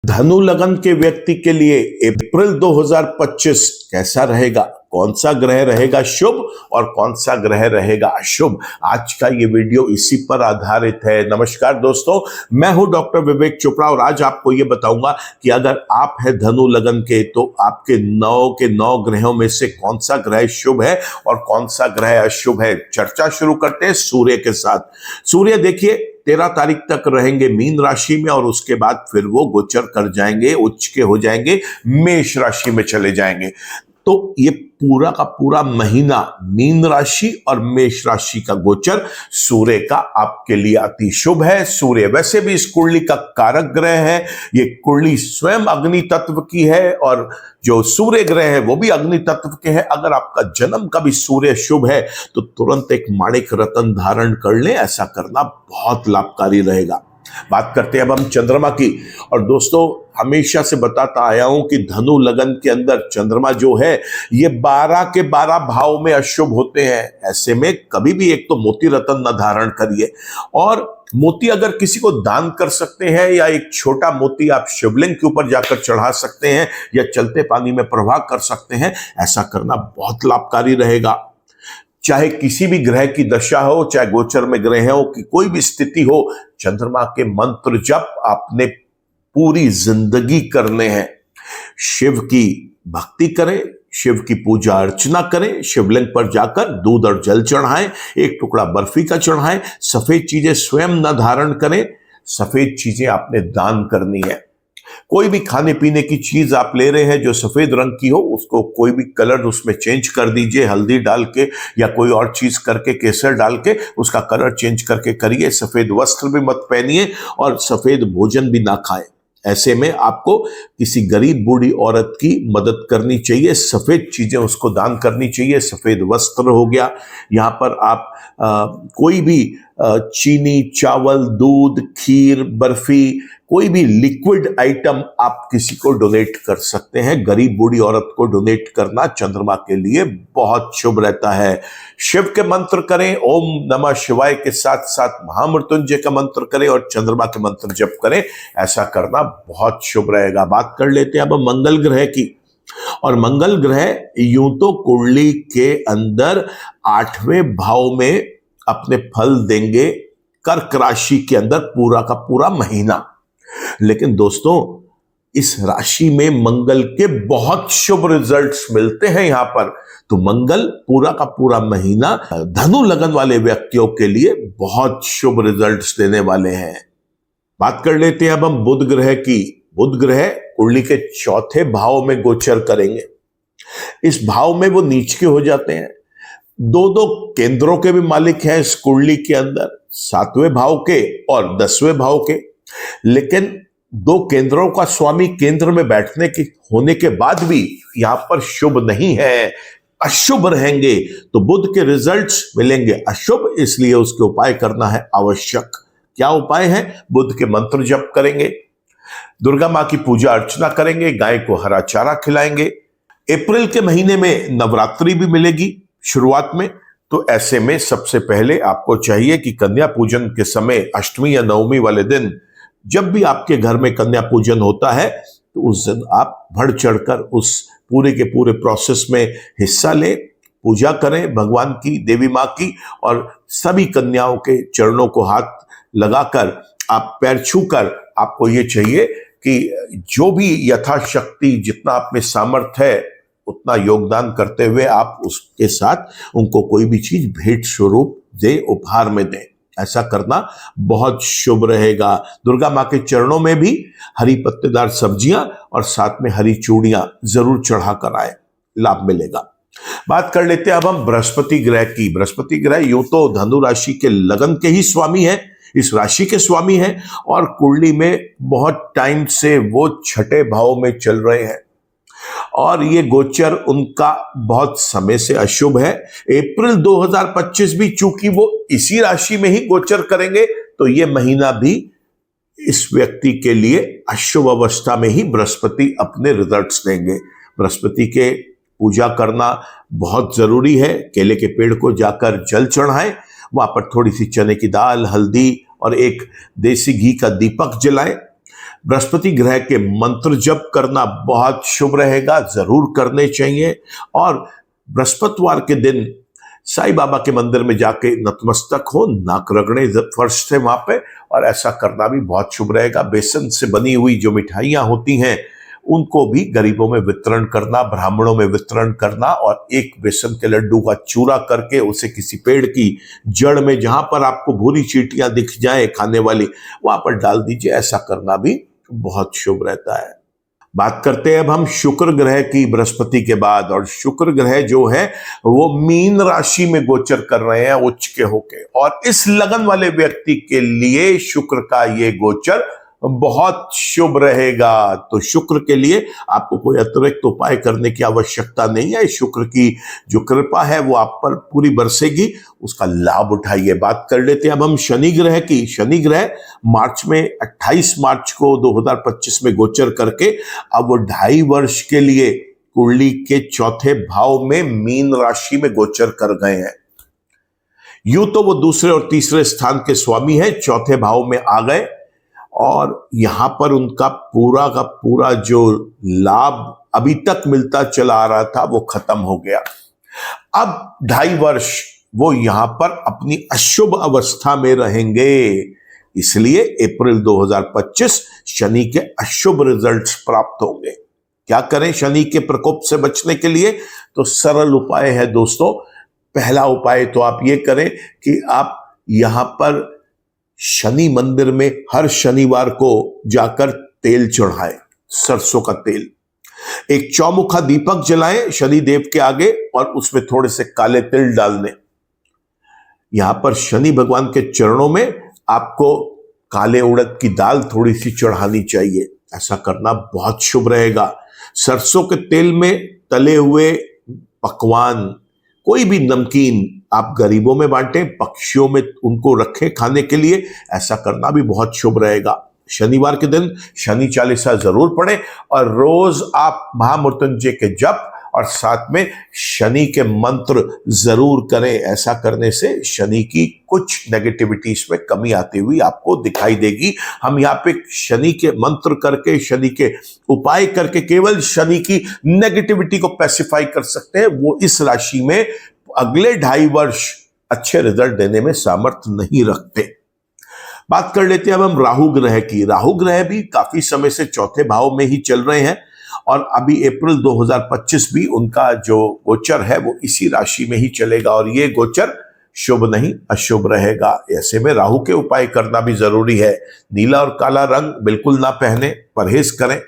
धनु लगन के व्यक्ति के लिए अप्रैल 2025 कैसा रहेगा, कौन सा ग्रह रहेगा शुभ और कौन सा ग्रह रहेगा अशुभ, आज का ये वीडियो इसी पर आधारित है। नमस्कार दोस्तों, मैं हूं डॉक्टर विवेक चोपड़ा और आज आपको ये बताऊंगा कि अगर आप है धनु लगन के तो आपके 9 ग्रहों में से कौन सा ग्रह शुभ है और कौन सा ग्रह अशुभ है। चर्चा शुरू करते हैं सूर्य के साथ। सूर्य देखिए 13 तारीख तक रहेंगे मीन राशि में और उसके बाद फिर वो गोचर कर जाएंगे, उच्च के हो जाएंगे, मेष राशि में चले जाएंगे। तो ये पूरा का पूरा महीना मीन राशि और मेष राशि का गोचर सूर्य का आपके लिए अति शुभ है। सूर्य वैसे भी इस कुंडली का कारक ग्रह है। ये कुंडली स्वयं अग्नि तत्व की है और जो सूर्य ग्रह है वो भी अग्नि तत्व के हैं। अगर आपका जन्म का भी सूर्य शुभ है तो तुरंत एक माणिक रत्न धारण कर लें, ऐसा करना बहुत लाभकारी रहेगा। बात करते हैं अब हम चंद्रमा की। और दोस्तों, हमेशा से बताता आया हूं कि धनु लगन के अंदर चंद्रमा जो है ये 12 के 12 भाव में अशुभ होते हैं। ऐसे में कभी भी एक तो मोती रत्न न धारण करिए, और मोती अगर किसी को दान कर सकते हैं या एक छोटा मोती आप शिवलिंग के ऊपर जाकर चढ़ा सकते हैं या चलते पानी में प्रवाह कर सकते हैं, ऐसा करना बहुत लाभकारी रहेगा। चाहे किसी भी ग्रह की दशा हो, चाहे गोचर में ग्रह हो कि कोई भी स्थिति हो, चंद्रमा के मंत्र जप आपने पूरी जिंदगी करने हैं। शिव की भक्ति करें, शिव की पूजा अर्चना करें, शिवलिंग पर जाकर दूध और जल चढ़ाएं, एक टुकड़ा बर्फी का चढ़ाएं। सफेद चीजें स्वयं न धारण करें, सफेद चीजें आपने दान करनी है। कोई भी खाने पीने की चीज आप ले रहे हैं जो सफेद रंग की हो, उसको कोई भी कलर उसमें चेंज कर दीजिए, हल्दी डाल के या कोई और चीज करके, केसर डाल के उसका कलर चेंज करके करिए। सफेद वस्त्र भी मत पहनिए और सफेद भोजन भी ना खाएं। ऐसे में आपको किसी गरीब बूढ़ी औरत की मदद करनी चाहिए, सफेद चीजें उसको दान करनी चाहिए। सफेद वस्त्र हो गया, यहाँ पर आप कोई भी चीनी, चावल, दूध, खीर, बर्फी, कोई भी लिक्विड आइटम आप किसी को डोनेट कर सकते हैं। गरीब बूढ़ी औरत को डोनेट करना चंद्रमा के लिए बहुत शुभ रहता है। शिव के मंत्र करें, ओम नमः शिवाय के साथ साथ महामृत्युंजय का मंत्र करें और चंद्रमा के मंत्र जप करें, ऐसा करना बहुत शुभ रहेगा। बात कर लेते हैं अब मंगल ग्रह की। और मंगल ग्रह यूं तो कुंडली के अंदर 8वें भाव में अपने फल देंगे कर्क राशि के अंदर पूरा का पूरा महीना, लेकिन दोस्तों इस राशि में मंगल के बहुत शुभ रिजल्ट्स मिलते हैं यहां पर। तो मंगल पूरा का पूरा महीना धनु लगन वाले व्यक्तियों के लिए बहुत शुभ रिजल्ट्स देने वाले हैं। बात कर लेते हैं अब हम बुध ग्रह की। बुध ग्रह कुंडली के 4थे भाव में गोचर करेंगे। इस भाव में वो नीच के हो जाते हैं। 2 केंद्रों के भी मालिक हैं इस कुंडली के अंदर, 7वें भाव के और 10वें भाव के। लेकिन 2 केंद्रों का स्वामी केंद्र में बैठने के होने के बाद भी यहां पर शुभ नहीं है, अशुभ रहेंगे। तो बुध के रिजल्ट्स मिलेंगे अशुभ, इसलिए उसके उपाय करना है आवश्यक। क्या उपाय है? बुध के मंत्र जप करेंगे, दुर्गा मां की पूजा अर्चना करेंगे, गाय को हरा चारा खिलाएंगे। अप्रैल के महीने में नवरात्रि भी मिलेगी शुरुआत में। तो ऐसे में सबसे पहले आपको चाहिए कि कन्या पूजन के समय, अष्टमी या नवमी वाले दिन, जब भी आपके घर में कन्या पूजन होता है तो उस दिन आप बढ़ चढ़कर उस पूरे के पूरे प्रोसेस में हिस्सा लें, पूजा करें भगवान की, देवी माँ की, और सभी कन्याओं के चरणों को हाथ लगाकर आप पैर छूकर आपको ये चाहिए कि जो भी यथाशक्ति जितना आप में सामर्थ्य है उतना योगदान करते हुए आप उसके साथ उनको कोई भी चीज भेंट स्वरूप दे, उपहार में दें। ऐसा करना बहुत शुभ रहेगा। दुर्गा माँ के चरणों में भी हरी पत्तेदार सब्जियां और साथ में हरी चूड़ियां जरूर चढ़ा कर आए, लाभ मिलेगा। बात कर लेते हैं अब हम बृहस्पति ग्रह की। बृहस्पति ग्रह यूं तो धनु राशि के लगन के ही स्वामी है, इस राशि के स्वामी हैं और कुंडली में बहुत टाइम से वो 6ठे भाव में चल रहे हैं और ये गोचर उनका बहुत समय से अशुभ है। अप्रैल 2025 भी चूंकि वो इसी राशि में ही गोचर करेंगे तो ये महीना भी इस व्यक्ति के लिए अशुभ अवस्था में ही बृहस्पति अपने रिजल्ट्स देंगे। बृहस्पति के पूजा करना बहुत जरूरी है। केले के पेड़ को जाकर जल चढ़ाएं, वहां पर थोड़ी सी चने की दाल, हल्दी और एक देसी घी का दीपक जलाएं। बृहस्पति ग्रह के मंत्र जप करना बहुत शुभ रहेगा, जरूर करने चाहिए। और बृहस्पतिवार के दिन साईं बाबा के मंदिर में जाके नतमस्तक हो, नाक रगड़े फर्श से वहां पे, और ऐसा करना भी बहुत शुभ रहेगा। बेसन से बनी हुई जो मिठाइयां होती हैं उनको भी गरीबों में वितरण करना, ब्राह्मणों में वितरण करना, और एक बेसन के लड्डू का चूरा करके उसे किसी पेड़ की जड़ में, जहां पर आपको भूरी चींटियां दिख जाए खाने वाली, वहां पर डाल दीजिए। ऐसा करना भी बहुत शुभ रहता है। बात करते हैं अब हम शुक्र ग्रह की बृहस्पति के बाद। और शुक्र ग्रह जो है वो मीन राशि में गोचर कर रहे हैं उच्च के होके, और इस लगन वाले व्यक्ति के लिए शुक्र का ये गोचर बहुत शुभ रहेगा। तो शुक्र के लिए आपको कोई अतिरिक्त उपाय करने की आवश्यकता नहीं है। शुक्र की जो कृपा है वो आप पर पूरी बरसेगी, उसका लाभ उठाइए। बात कर लेते हैं अब हम शनि ग्रह की। शनि ग्रह मार्च में 28 मार्च को 2025 में गोचर करके अब वो 2.5 वर्ष के लिए कुंडली के चौथे भाव में मीन राशि में गोचर कर गए हैं। यूं तो वो दूसरे और तीसरे स्थान के स्वामी हैं, चौथे भाव में आ गए, और यहां पर उनका पूरा का पूरा जो लाभ अभी तक मिलता चला आ रहा था वो खत्म हो गया। अब 2.5 वर्ष वो यहां पर अपनी अशुभ अवस्था में रहेंगे। इसलिए अप्रैल 2025 शनि के अशुभ रिजल्ट्स प्राप्त होंगे। क्या करें शनि के प्रकोप से बचने के लिए? तो सरल उपाय है दोस्तों। पहला उपाय तो आप ये करें कि आप यहां पर शनि मंदिर में हर शनिवार को जाकर तेल चढ़ाएं, सरसों का तेल। एक चौमुखा दीपक जलाएं शनि देव के आगे, और उसमें थोड़े से काले तिल डाल दें। यहां पर शनि भगवान के चरणों में आपको काले उड़द की दाल थोड़ी सी चढ़ानी चाहिए। ऐसा करना बहुत शुभ रहेगा। सरसों के तेल में तले हुए पकवान, कोई भी नमकीन आप गरीबों में बांटें, पक्षियों में उनको रखें खाने के लिए। ऐसा करना भी बहुत शुभ रहेगा। शनिवार के दिन शनि चालीसा जरूर पढ़ें, और रोज आप महामृत्युंजय के जप और साथ में शनि के मंत्र जरूर करें। ऐसा करने से शनि की कुछ नेगेटिविटीज में कमी आती हुई आपको दिखाई देगी। हम यहाँ पे शनि के मंत्र करके, शनि के उपाय करके केवल शनि की नेगेटिविटी को पैसिफाई कर सकते हैं। वो इस राशि में अगले 2.5 वर्ष अच्छे रिजल्ट देने में सामर्थ्य नहीं रखते। बात कर लेते हैं अब हम राहु ग्रह की। राहु ग्रह भी काफी समय से चौथे भाव में ही चल रहे हैं, और अभी अप्रैल 2025 भी उनका जो गोचर है वो इसी राशि में ही चलेगा, और ये गोचर शुभ नहीं अशुभ रहेगा। ऐसे में राहु के उपाय करना भी जरूरी है। नीला और काला रंग बिल्कुल ना पहने, परहेज करें।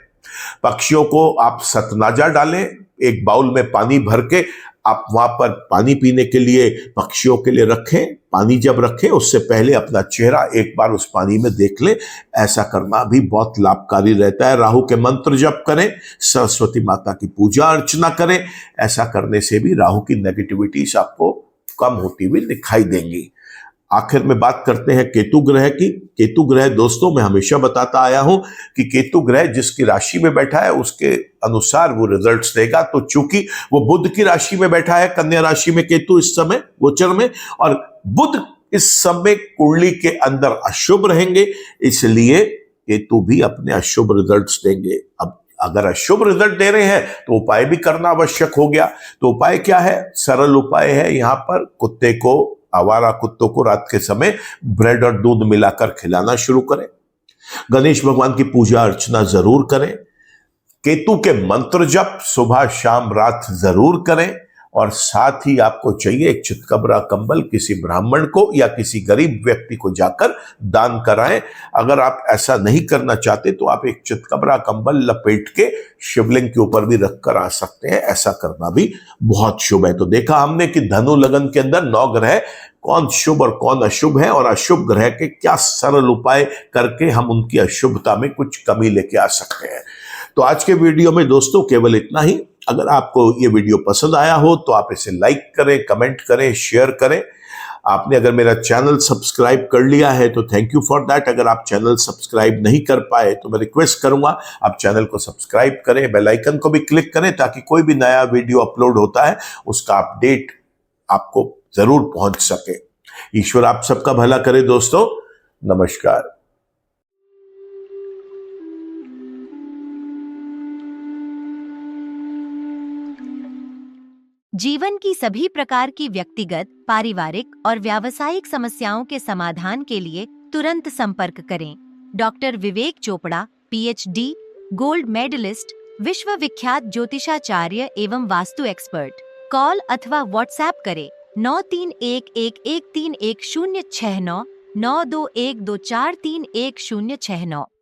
पक्षियों को आप सतनाजा डालें, एक बाउल में पानी भर के आप वहां पर पानी पीने के लिए पक्षियों के लिए रखें। पानी जब रखें उससे पहले अपना चेहरा एक बार उस पानी में देख लें। ऐसा करना भी बहुत लाभकारी रहता है। राहु के मंत्र जप करें, सरस्वती माता की पूजा अर्चना करें। ऐसा करने से भी राहु की नेगेटिविटीज आपको कम होती हुई दिखाई देंगी। आखिर में बात करते हैं केतु ग्रह की। केतु ग्रह दोस्तों मैं हमेशा बताता आया हूं कि केतु ग्रह जिसकी राशि में बैठा है उसके अनुसार वो रिजल्ट्स देगा। तो चूंकि वो बुध की राशि में बैठा है, कन्या राशि में केतु इस समय गोचर में, और बुध इस समय कुंडली के अंदर अशुभ रहेंगे, इसलिए केतु भी अपने अशुभ रिजल्ट्स देंगे। अब अगर अशुभ रिजल्ट दे रहे हैं तो उपाय भी करना आवश्यक हो गया। तो उपाय क्या है? सरल उपाय है। यहां पर कुत्ते को, आवारा कुत्तों को रात के समय ब्रेड और दूध मिलाकर खिलाना शुरू करें। गणेश भगवान की पूजा अर्चना जरूर करें। केतु के मंत्र जप सुबह शाम रात जरूर करें, और साथ ही आपको चाहिए एक चितकबरा कंबल किसी ब्राह्मण को या किसी गरीब व्यक्ति को जाकर दान कराएं। अगर आप ऐसा नहीं करना चाहते तो आप एक चितकबरा कंबल लपेट के शिवलिंग के ऊपर भी रख कर आ सकते हैं। ऐसा करना भी बहुत शुभ है। तो देखा हमने कि धनु लगन के अंदर 9 ग्रह कौन शुभ और कौन अशुभ है, और अशुभ ग्रह के क्या सरल उपाय करके हम उनकी अशुभता में कुछ कमी लेके आ सकते हैं। तो आज के वीडियो में दोस्तों केवल इतना ही। अगर आपको ये वीडियो पसंद आया हो तो आप इसे लाइक करें, कमेंट करें, शेयर करें। आपने अगर मेरा चैनल सब्सक्राइब कर लिया है तो थैंक यू फॉर दैट। अगर आप चैनल सब्सक्राइब नहीं कर पाए तो मैं रिक्वेस्ट करूंगा आप चैनल को सब्सक्राइब करें, बेल आइकन को भी क्लिक करें ताकि कोई भी नया वीडियो अपलोड होता है उसका अपडेट आपको जरूर पहुंच सके। ईश्वर आप सबका भला करे दोस्तों। नमस्कार। जीवन की सभी प्रकार की व्यक्तिगत, पारिवारिक और व्यावसायिक समस्याओं के समाधान के लिए तुरंत संपर्क करें। डॉक्टर विवेक चोपड़ा, PhD, गोल्ड मेडलिस्ट, विश्व विख्यात ज्योतिषाचार्य एवं वास्तु एक्सपर्ट। कॉल अथवा व्हाट्सएप करें 9311131069 9212431069।